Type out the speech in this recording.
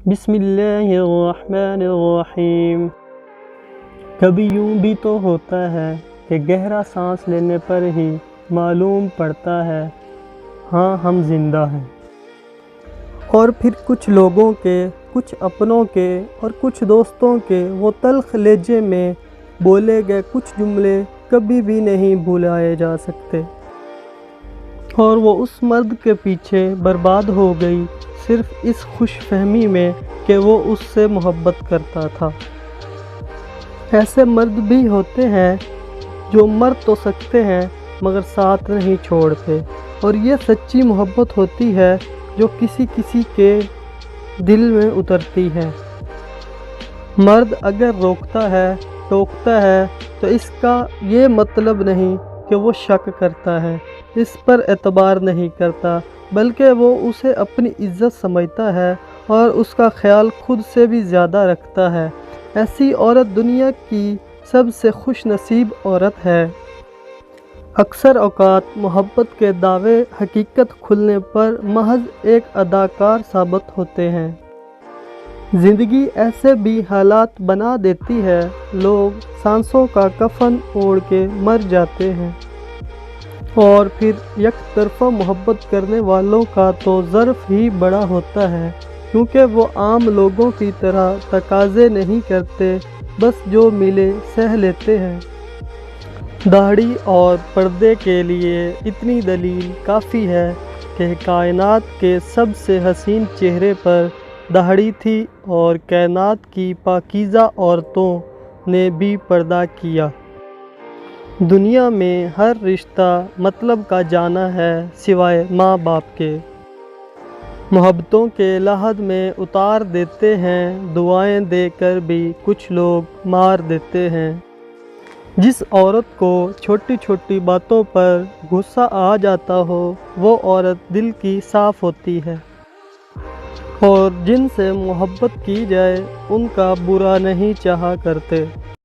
بسم اللہ الرحمن الرحیم۔ کبھی یوں بھی تو ہوتا ہے کہ گہرا سانس لینے پر ہی معلوم پڑتا ہے ہاں ہم زندہ ہیں، اور پھر کچھ لوگوں کے، کچھ اپنوں کے اور کچھ دوستوں کے وہ تلخ لہجے میں بولے گئے کچھ جملے کبھی بھی نہیں بھلائے جا سکتے، اور وہ اس مرد کے پیچھے برباد ہو گئی صرف اس خوش فہمی میں کہ وہ اس سے محبت کرتا تھا۔ ایسے مرد بھی ہوتے ہیں جو مر تو سکتے ہیں مگر ساتھ نہیں چھوڑتے، اور یہ سچی محبت ہوتی ہے جو کسی کسی کے دل میں اترتی ہے۔ مرد اگر روکتا ہے، ٹوکتا ہے تو اس کا یہ مطلب نہیں کہ وہ شک کرتا ہے، اس پر اعتبار نہیں کرتا، بلکہ وہ اسے اپنی عزت سمجھتا ہے اور اس کا خیال خود سے بھی زیادہ رکھتا ہے۔ ایسی عورت دنیا کی سب سے خوش نصیب عورت ہے۔ اکثر اوقات محبت کے دعوے حقیقت کھلنے پر محض ایک اداکار ثابت ہوتے ہیں۔ زندگی ایسے بھی حالات بنا دیتی ہے، لوگ سانسوں کا کفن اوڑھ کے مر جاتے ہیں، اور پھر یک طرفہ محبت کرنے والوں کا تو ظرف ہی بڑا ہوتا ہے، کیونکہ وہ عام لوگوں کی طرح تقاضے نہیں کرتے، بس جو ملے سہ لیتے ہیں۔ داڑھی اور پردے کے لیے اتنی دلیل کافی ہے کہ کائنات کے سب سے حسین چہرے پر داڑھی تھی، اور کائنات کی پاکیزہ عورتوں نے بھی پردہ کیا۔ دنیا میں ہر رشتہ مطلب کا جانا ہے سوائے ماں باپ کے۔ محبتوں کے لحد میں اتار دیتے ہیں، دعائیں دے کر بھی کچھ لوگ مار دیتے ہیں۔ جس عورت کو چھوٹی چھوٹی باتوں پر غصہ آ جاتا ہو وہ عورت دل کی صاف ہوتی ہے، اور جن سے محبت کی جائے ان کا برا نہیں چاہا کرتے۔